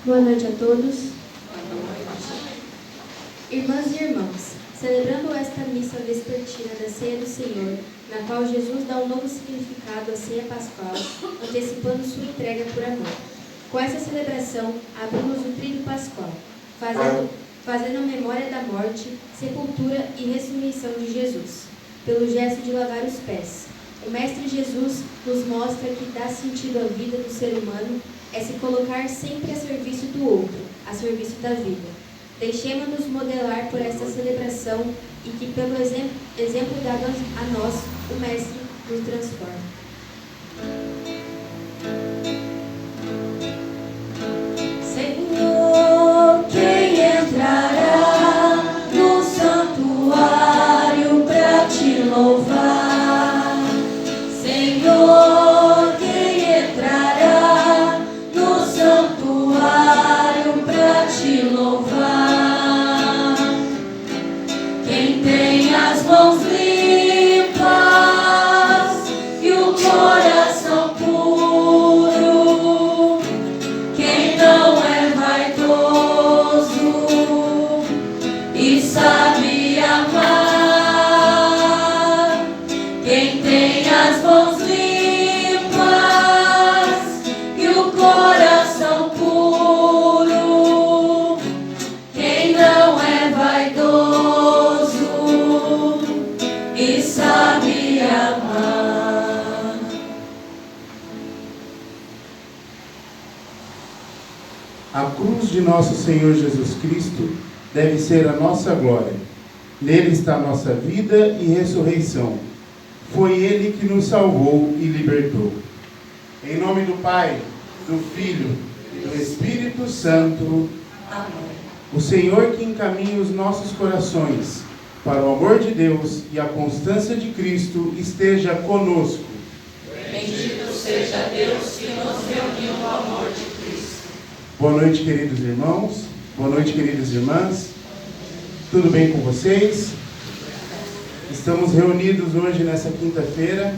Boa noite a todos. Irmãs e irmãos, celebrando esta missa vespertina da Ceia do Senhor, na qual Jesus dá um novo significado à ceia pascual, antecipando sua entrega por amor. Com essa celebração, abrimos o tríduo pascual, fazendo a memória da morte, sepultura e ressurreição de Jesus, pelo gesto de lavar os pés. O Mestre Jesus nos mostra que dar sentido à vida do ser humano é se colocar sempre a serviço do outro, a serviço da vida. Deixemos-nos modelar por esta celebração e que, pelo exemplo dado a nós, o Mestre nos transforma. Senhor, quem entrará no santuário para te louvar? Senhor, quem entrará no santuário para te louvar? Quem tem as mãos limpas e o coração puro, quem não é vaidoso e sabe amar, quem tem as mãos limpas e o coração puro, quem não é vaidoso e sabe amar. A cruz de nosso Senhor Jesus Cristo deve ser a nossa glória. Nele está a nossa vida e ressurreição. Foi Ele que nos salvou e libertou. Em nome do Pai, do Filho e do Espírito Santo. Amém. O Senhor que encaminha os nossos corações para o amor de Deus e a constância de Cristo esteja conosco. Bendito seja Deus que nos reuniu no amor de Cristo. Boa noite, queridos irmãos. Boa noite, queridas irmãs. Tudo bem com vocês? Estamos reunidos hoje, nessa quinta-feira,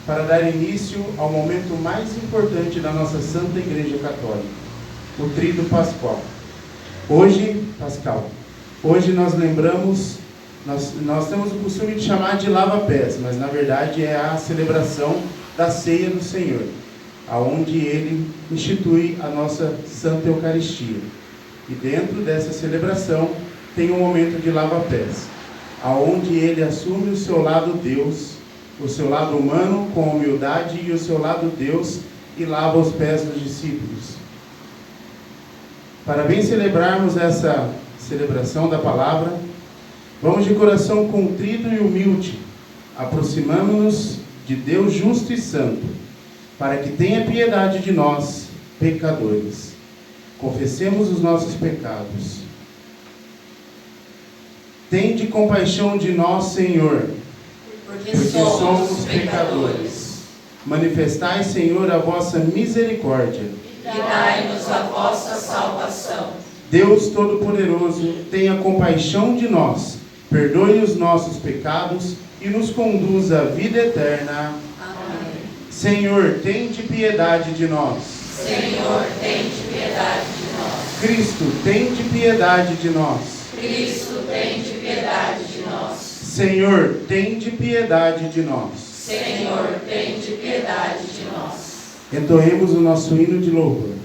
para dar início ao momento mais importante da nossa Santa Igreja Católica, o Tríduo Pascual. Hoje nós lembramos, nós temos o costume de chamar de lava-pés, mas na verdade é a celebração da Ceia do Senhor, aonde Ele institui a nossa Santa Eucaristia. E dentro dessa celebração tem um momento de lava-pés, aonde Ele assume o seu lado Deus, o seu lado humano com humildade e o seu lado Deus, e lava os pés dos discípulos. Para bem celebrarmos essa celebração da palavra, vamos de coração contrito e humilde, aproximamos-nos de Deus justo e santo, para que tenha piedade de nós, pecadores. Confessemos os nossos pecados. Tende compaixão de nós, Senhor, Porque somos pecadores. Manifestai, Senhor, a vossa misericórdia. E dai-nos a vossa salvação. Deus Todo-Poderoso, tenha compaixão de nós, perdoe os nossos pecados e nos conduza à vida eterna. Amém. Senhor, tende piedade de nós. Senhor, tende piedade de nós. Cristo, tende piedade de nós. Cristo, tende piedade de nós. Senhor, tende piedade de nós. Senhor, tende piedade de nós. Entoemos o nosso hino de louvor.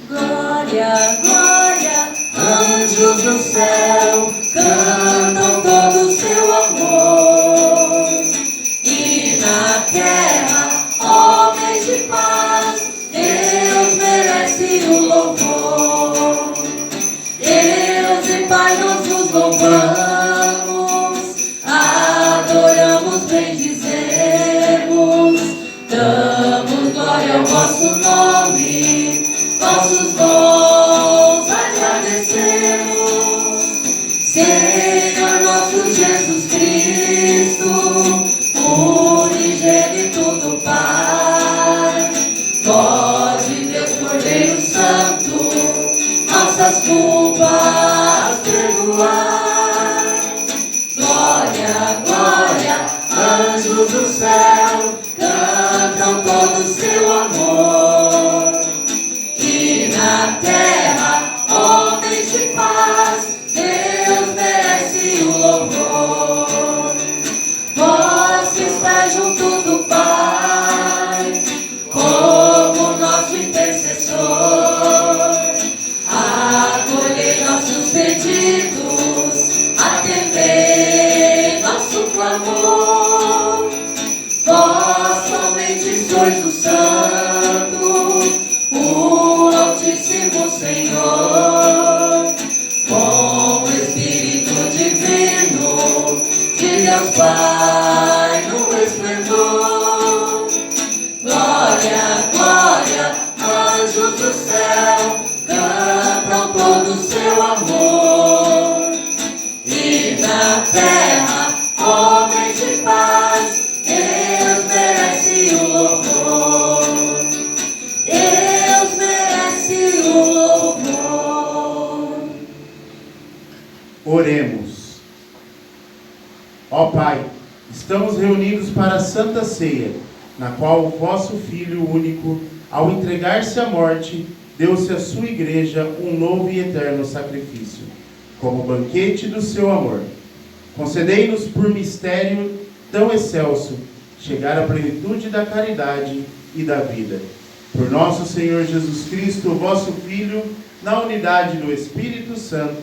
Glória, glória, anjos do céu, cantam todo o seu amor. E na terra, homens de paz, Deus merece o louvor. Deus e Pai, nós vos louvamos, adoramos, bendizemos, damos glória ao vosso nome, vossos dons agradecemos. Senhor nosso Jesus Cristo, unigênito do céu cantam todo o seu amor. E na terra, homens de paz, Deus merece o louvor. Vós que estáis junto do Pai, como nosso intercessor, acolhei nossos pedidos, atendei nosso clamor. Vós somente sois o Santo, o Altíssimo Senhor, com o Espírito Divino de Deus Pai no esplendor. Glória, glória, anjos do céu cantam todo o seu amor. E na terra, homens de paz, Deus merece o louvor. Deus merece o louvor. Oremos. Ó Pai, estamos reunidos para a Santa Ceia, na qual o vosso Filho único, ao entregar-se à morte, deu-se à sua igreja um novo e eterno sacrifício, como banquete do seu amor. Concedei-nos por mistério tão excelso, chegar à plenitude da caridade e da vida. Por nosso Senhor Jesus Cristo, vosso Filho, na unidade do Espírito Santo.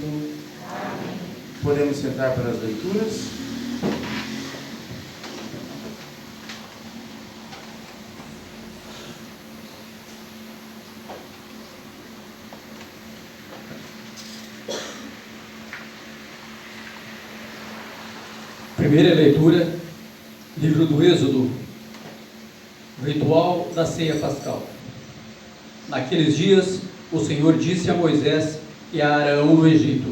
Amém. Podemos sentar para as leituras. Primeira leitura, livro do Êxodo, ritual da ceia pascal. Naqueles dias, o Senhor disse a Moisés e a Arão no Egito: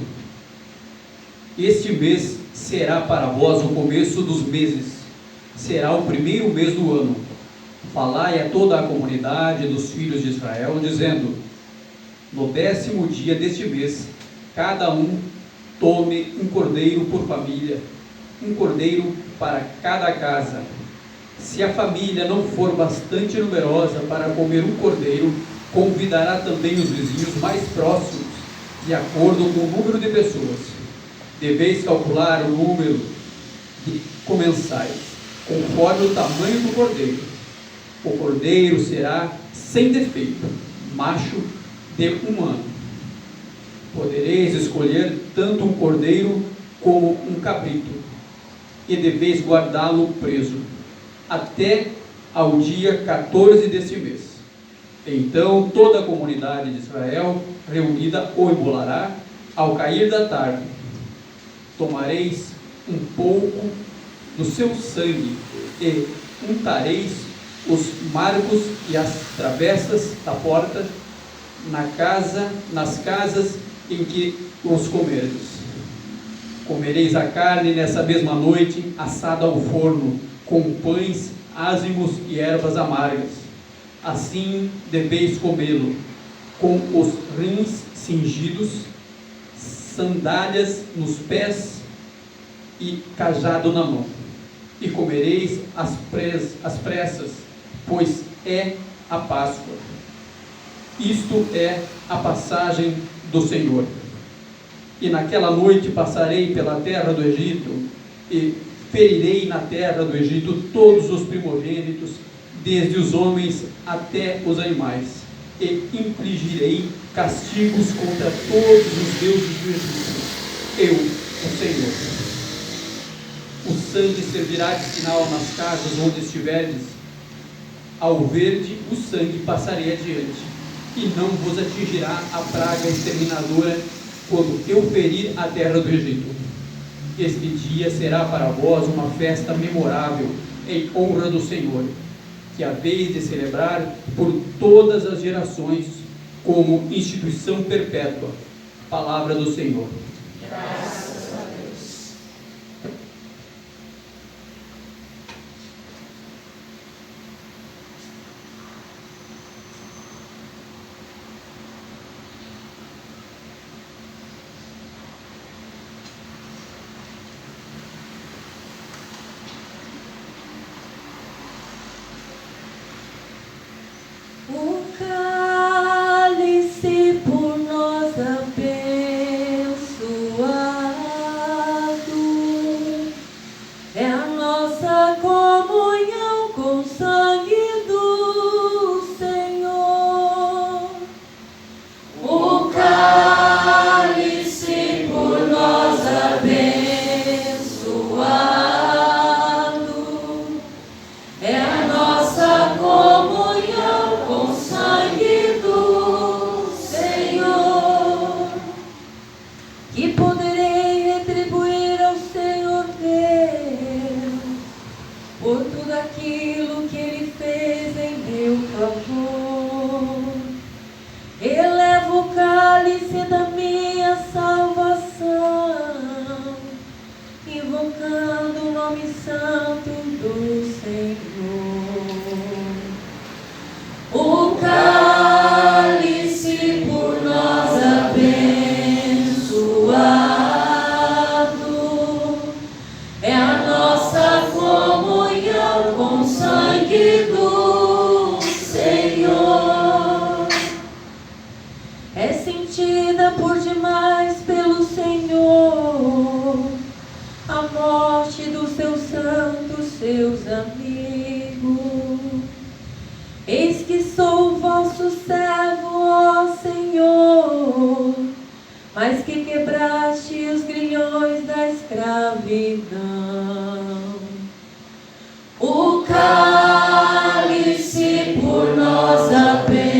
este mês será para vós o começo dos meses, será o primeiro mês do ano. Falai a toda a comunidade dos filhos de Israel, dizendo: no 10º dia deste mês, cada um tome um cordeiro por família, um cordeiro para cada casa. Se a família não for bastante numerosa para comer um cordeiro, convidará também os vizinhos mais próximos, de acordo com o número de pessoas. Deveis calcular o número de comensais, conforme o tamanho do cordeiro. O cordeiro será sem defeito, macho de 1 ano. Podereis escolher tanto um cordeiro como um cabrito, e deveis guardá-lo preso, até ao dia 14 deste mês. Então toda a comunidade de Israel reunida o imolará ao cair da tarde. Tomareis um pouco do seu sangue e untareis os marcos e as travessas da porta nas casas em que os comerdes. Comereis a carne nessa mesma noite, assada ao forno, com pães ázimos e ervas amargas. Assim deveis comê-lo, com os rins cingidos, sandálias nos pés e cajado na mão. E comereis às pressas, pois é a Páscoa. Isto é a passagem do Senhor. E naquela noite passarei pela terra do Egito, e ferirei na terra do Egito todos os primogênitos, desde os homens até os animais, e infligirei castigos contra todos os deuses do Egito. Eu, o Senhor. O sangue servirá de sinal nas casas onde estiverdes. Ao verde o sangue passarei adiante, e não vos atingirá a praga exterminadora quando eu ferir a terra do Egito. Este dia será para vós uma festa memorável em honra do Senhor, que haveis de celebrar por todas as gerações, como instituição perpétua. Palavra do Senhor. Graças a Deus. demais pelo Senhor a morte dos seus santos, seus amigos. Eis que sou vosso servo, ó Senhor, mas que quebraste os grilhões da escravidão. O cálice por nós abençoado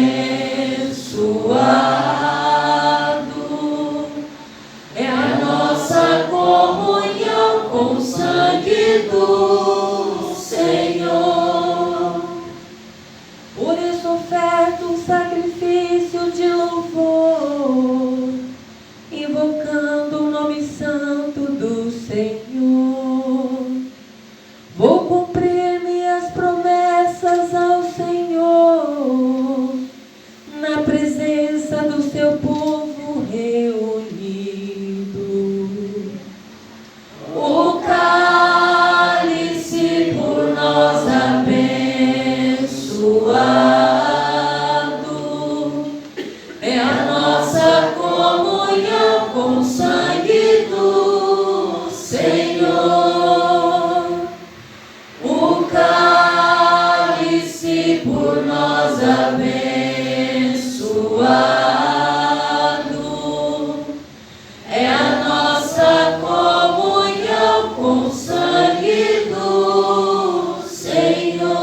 é a nossa comunhão com o sangue do Senhor. Por isso oferto um sacrifício de louvor, invocando o nome santo do Senhor. Vou cumprir minhas promessas ao Senhor, na presença do seu povo reunido. O cálice por nós abençoado é a nossa comunhão com o sangue do Senhor. O cálice por nós abençoado é a nossa comunhão com o sangue do Senhor.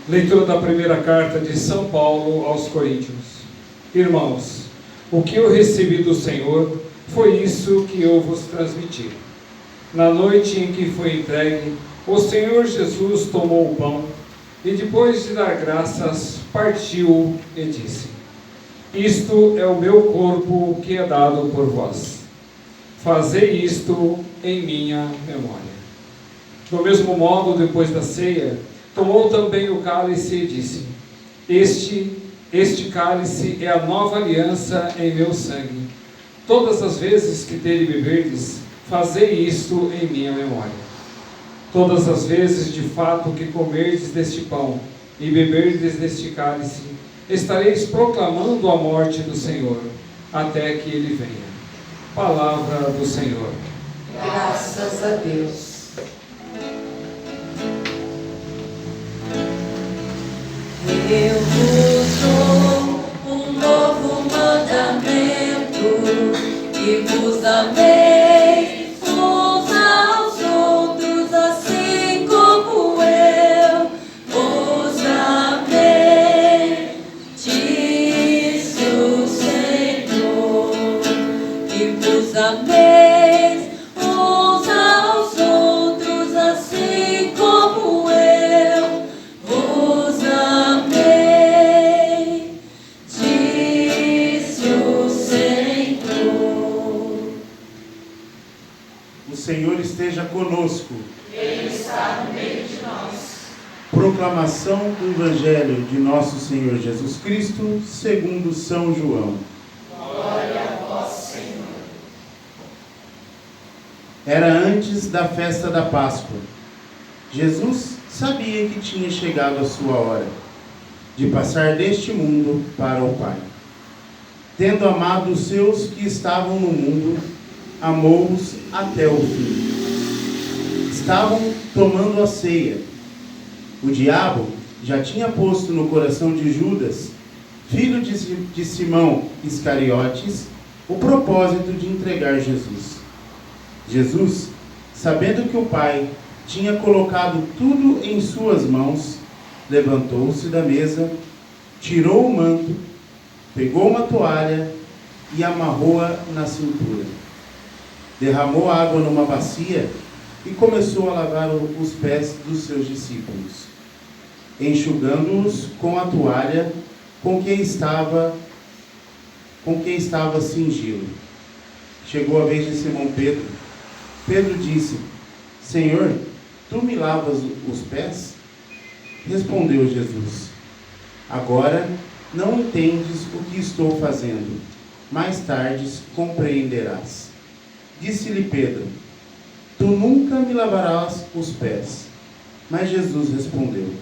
Leitura da primeira carta de São Paulo aos Coríntios. Irmãos, o que eu recebi do Senhor foi isso que eu vos transmiti. Na noite em que foi entregue, o Senhor Jesus tomou o pão e, depois de dar graças, partiu e disse: Isto é o meu corpo que é dado por vós. Fazei isto em minha memória. Do mesmo modo, depois da ceia, tomou também o cálice e disse: Este cálice é a nova aliança em meu sangue. Todas as vezes que dele beberdes, fazei isto em minha memória. Todas as vezes, de fato, que comerdes deste pão e beberdes deste cálice, estareis proclamando a morte do Senhor, até que ele venha. Palavra do Senhor. Graças a Deus. Eu vos dou um novo mandamento, que vos ameis uns aos outros, assim como eu vos amei, disse o Senhor. Que vos ameis uns aos outros, assim como eu vos amei, disse o Senhor. O Senhor esteja conosco. Ele está no meio de nós. Proclamação do Evangelho de nosso Senhor Jesus Cristo, segundo São João. Glória a vós, Senhor. Era antes da festa da Páscoa. Jesus sabia que tinha chegado a sua hora de passar deste mundo para o Pai. Tendo amado os seus que estavam no mundo, amou-os até o fim. Estavam tomando a ceia. O diabo já tinha posto no coração de Judas, filho de Simão Iscariotes, o propósito de entregar Jesus. Jesus, sabendo que o Pai tinha colocado tudo em suas mãos, levantou-se da mesa, tirou o manto, pegou uma toalha e amarrou-a na cintura. Derramou água numa bacia e começou a lavar os pés dos seus discípulos, enxugando-os com a toalha com que estava cingido. Chegou a vez de Simão Pedro. Pedro disse: Senhor, tu me lavas os pés? Respondeu Jesus: agora não entendes o que estou fazendo. Mais tarde compreenderás. Disse-lhe Pedro: tu nunca me lavarás os pés. Mas Jesus respondeu: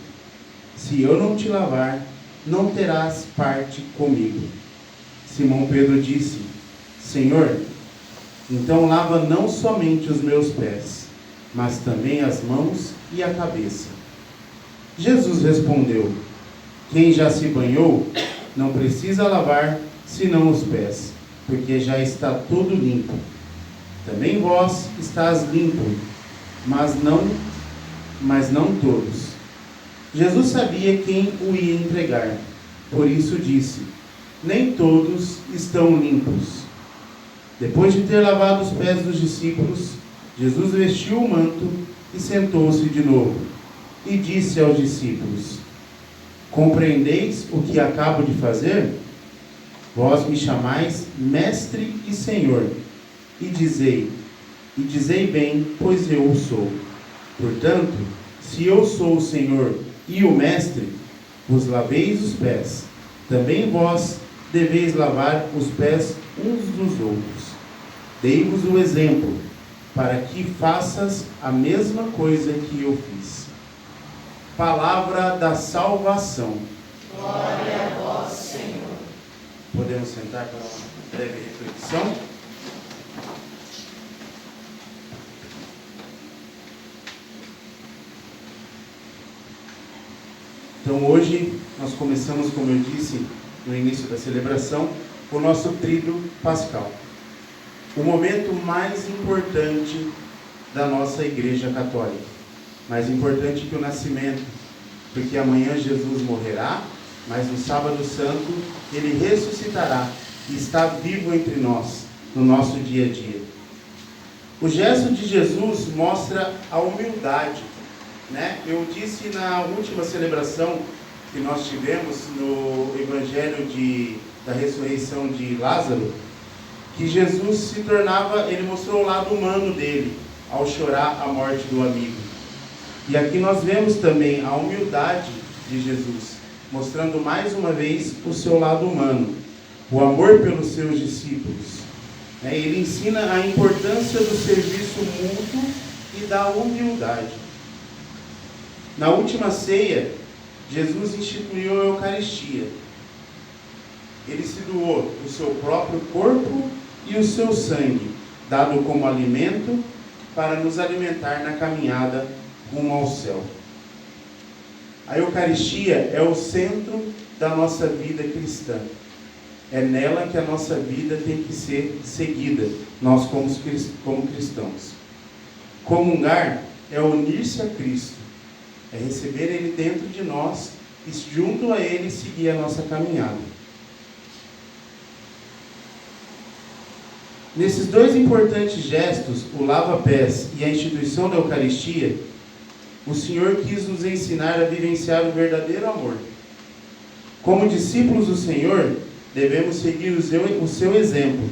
se eu não te lavar, não terás parte comigo. Simão Pedro disse: Senhor, então lava não somente os meus pés, mas também as mãos e a cabeça. Jesus respondeu: quem já se banhou não precisa lavar senão os pés, porque já está todo limpo. Também vós estás limpo, mas não todos. Jesus sabia quem o ia entregar, por isso disse: nem todos estão limpos. Depois de ter lavado os pés dos discípulos, Jesus vestiu o manto e sentou-se de novo, e disse aos discípulos: compreendeis o que acabo de fazer? Vós me chamais Mestre e Senhor, e dizei bem, pois eu o sou. Portanto, se eu sou o Senhor e o Mestre, vos laveis os pés. Também vós deveis lavar os pés uns dos outros. Dei-vos o exemplo, para que faças a mesma coisa que eu fiz. Palavra da salvação. Glória a vós, Senhor. Podemos sentar para uma breve reflexão? Então hoje nós começamos, como eu disse no início da celebração, o nosso tríduo pascal. O momento mais importante da nossa Igreja Católica. Mais importante que o nascimento, porque amanhã Jesus morrerá, mas no sábado santo ele ressuscitará e está vivo entre nós, no nosso dia a dia. O gesto de Jesus mostra a humildade, né? Eu disse na última celebração que nós tivemos no Evangelho da ressurreição de Lázaro, que Jesus se tornava, ele mostrou o lado humano dele, ao chorar a morte do amigo. E aqui nós vemos também a humildade de Jesus, mostrando mais uma vez o seu lado humano, o amor pelos seus discípulos. Ele ensina a importância do serviço mútuo e da humildade. Na última ceia, Jesus instituiu a Eucaristia. Ele se doou o seu próprio corpo e o seu sangue, dado como alimento para nos alimentar na caminhada rumo ao céu. A Eucaristia é o centro da nossa vida cristã. É nela que a nossa vida tem que ser seguida, nós como cristãos. Comungar é unir-se a Cristo, é receber Ele dentro de nós e junto a Ele seguir a nossa caminhada. Nesses dois importantes gestos, o lava-pés e a instituição da Eucaristia, o Senhor quis nos ensinar a vivenciar o verdadeiro amor. Como discípulos do Senhor, devemos seguir o seu exemplo,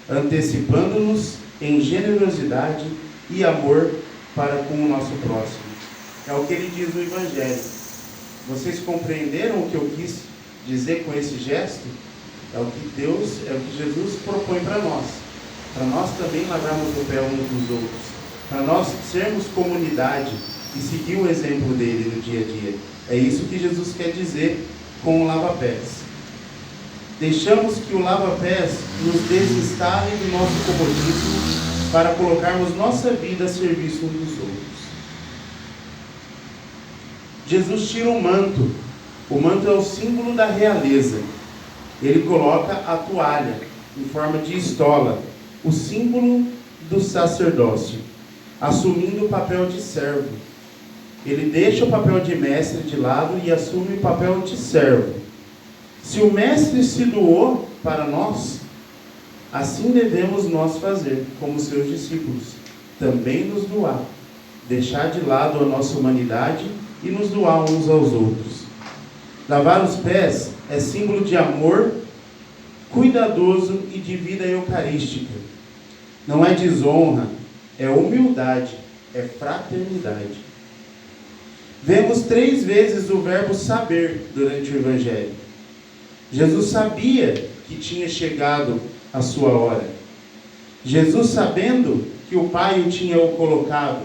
antecipando-nos em generosidade e amor para com o nosso próximo. É o que ele diz no Evangelho. Vocês compreenderam o que eu quis dizer com esse gesto? É o que Jesus propõe para nós também lavarmos o pé uns dos outros, para nós sermos comunidade e seguir o exemplo dele no dia a dia. É isso que Jesus quer dizer com o lava-pés. Deixamos que o lava-pés nos desinstale do nosso comodismo para colocarmos nossa vida a serviço uns dos outros. Jesus tira o manto. O manto é o símbolo da realeza. Ele coloca a toalha em forma de estola, o símbolo do sacerdócio, assumindo o papel de servo. Ele deixa o papel de mestre de lado e assume o papel de servo. Se o mestre se doou para nós, assim devemos nós fazer, como seus discípulos, também nos doar, deixar de lado a nossa humanidade e nos doar uns aos outros. Lavar os pés é símbolo de amor cuidadoso e de vida eucarística. Não é desonra, é humildade, é fraternidade. Vemos 3 vezes o verbo saber durante o Evangelho. Jesus sabia que tinha chegado a sua hora. Jesus, sabendo que o Pai o tinha colocado.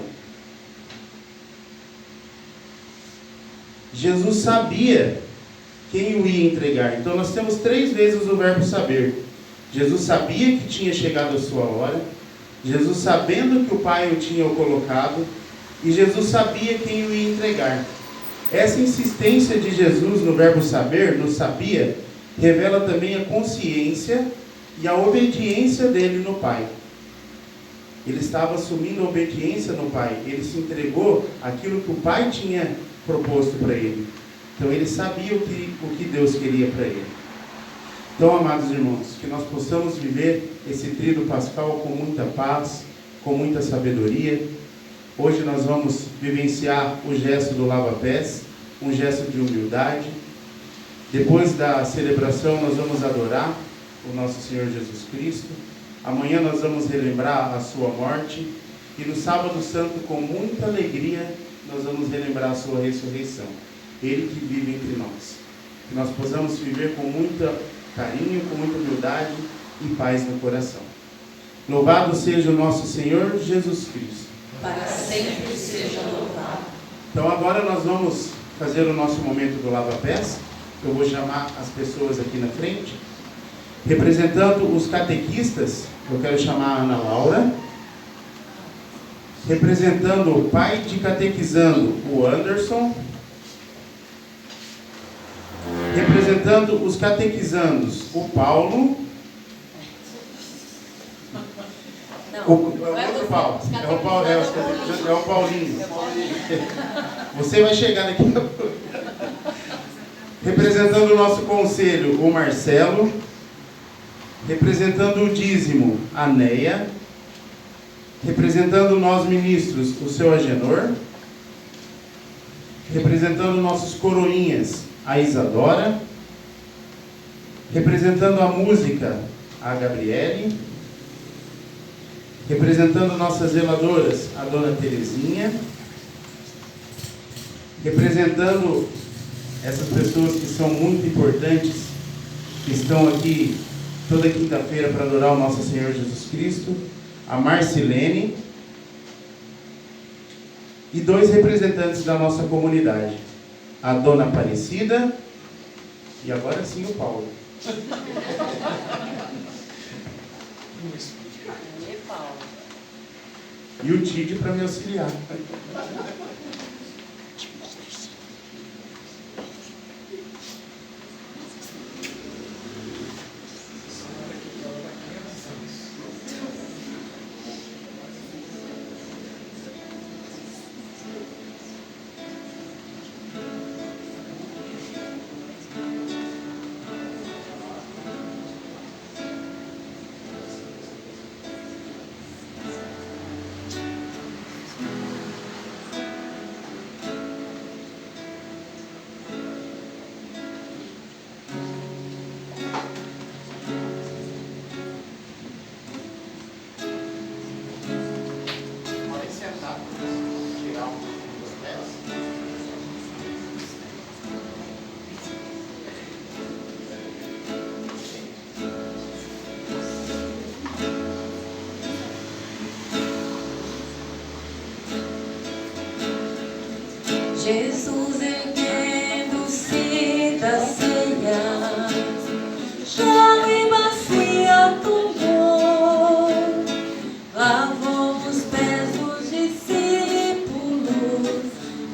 Jesus sabia quem o ia entregar. Então nós temos 3 vezes o verbo saber. Jesus sabia que tinha chegado a sua hora. Jesus sabendo que o Pai o tinha colocado. E Jesus sabia quem o ia entregar. Essa insistência de Jesus no verbo saber, no sabia, revela também a consciência e a obediência dele no Pai. Ele estava assumindo a obediência no Pai. Ele se entregou àquilo que o Pai tinha proposto para ele. Então ele sabia o que Deus queria para ele. Então, amados irmãos, que nós possamos viver esse tríduo pascal com muita paz, com muita sabedoria. Hoje nós vamos vivenciar o gesto do lava-pés, um gesto de humildade. Depois da celebração nós vamos adorar o nosso Senhor Jesus Cristo. Amanhã nós vamos relembrar a sua morte. E no sábado santo, com muita alegria, nós vamos relembrar a sua ressurreição. Ele que vive entre nós. Que nós possamos viver com muito carinho, com muita humildade e paz no coração. Louvado seja o nosso Senhor Jesus Cristo. Para sempre seja louvado. Então agora nós vamos fazer o nosso momento do lava-pés. Eu vou chamar as pessoas aqui na frente. Representando os catequistas, eu quero chamar a Ana Laura. Representando o pai de catequizando, o Anderson. Representando os catequizandos, o Paulo. Não, outro Paulo. É o Paulinho. Você vai chegar daqui a pouco. Representando o nosso conselho, o Marcelo. Representando o dízimo, a Neia. Representando nós ministros, o seu Agenor. Representando nossos coroinhas, a Isadora. Representando a música, a Gabriele. Representando nossas zeladoras, a Dona Terezinha. Representando essas pessoas que são muito importantes, que estão aqui toda quinta-feira para adorar o nosso Senhor Jesus Cristo, a Marcilene. E 2 representantes da nossa comunidade, a Dona Aparecida e agora sim o Paulo. E o Tide para me auxiliar. Jesus erguendo-se da ceia, chave e bacia tomou, lavou os pés dos discípulos,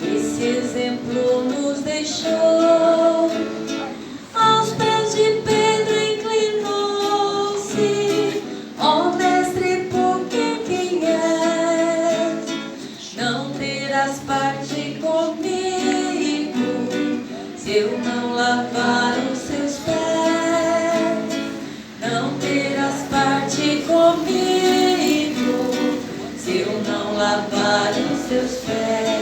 esse exemplo nos deixou. Aos pés de Pedro inclinou-se, ó mestre, por quem és, não terás parte comigo se eu não lavar os seus pés. Não terás parte comigo se eu não lavar os seus pés.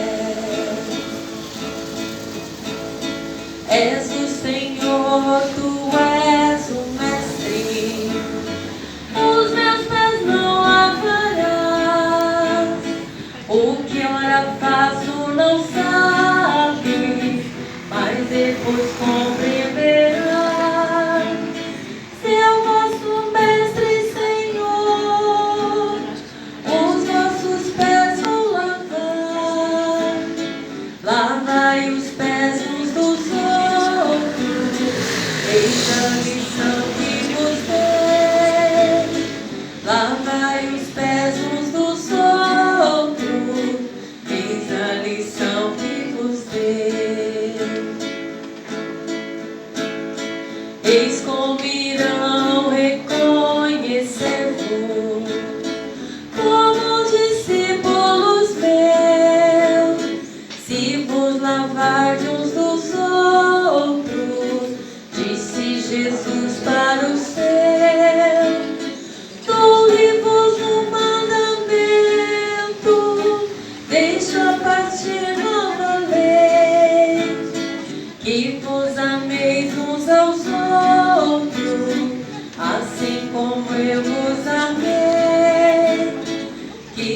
És o Senhor, tu és o mestre, os meus pés não lavarás, o que ora faço não sabe,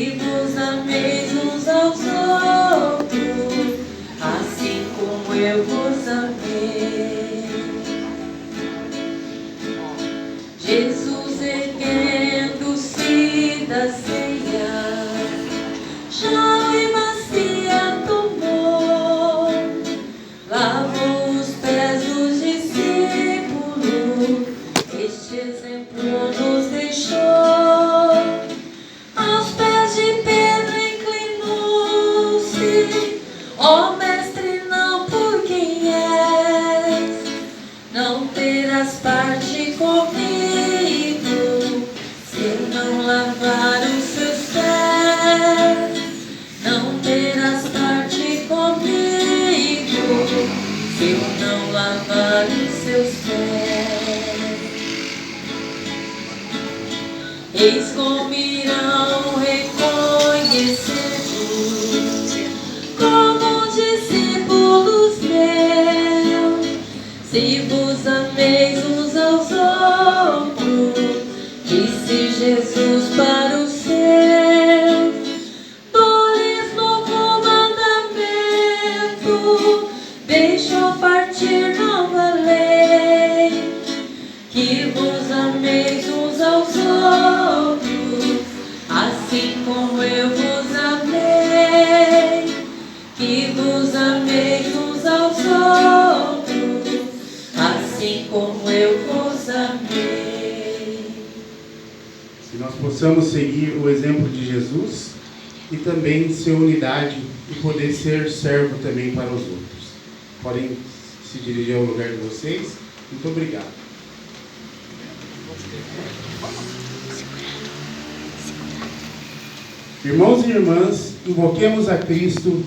se vos ameis uns aos outros, assim como eu vos amei. Jesus erguendo-se da ceia, já em bacia tomou, lavou os pés dos discípulos, este exemplo nos deixou. Aos pés de Pedro inclinou-se, ó mestre, não por quem és, não terás parte comigo, se eu não lavar os seus pés. Não terás parte comigo, se eu não lavar os seus pés. Eis como irão reconhecer-vos como discípulos meus, se vos ameis uns aos outros, disse Jesus para os seus. Dou-lhes novo mandamento, deixo partir nova lei, que vos ameis uns aos outros, assim como eu vos amei, que vos ameis uns aos outros, assim como eu vos amei. Que nós possamos seguir o exemplo de Jesus e também ser unidade e poder ser servo também para os outros. Podem se dirigir ao lugar de vocês. Muito obrigado. Irmãos e irmãs, invoquemos a Cristo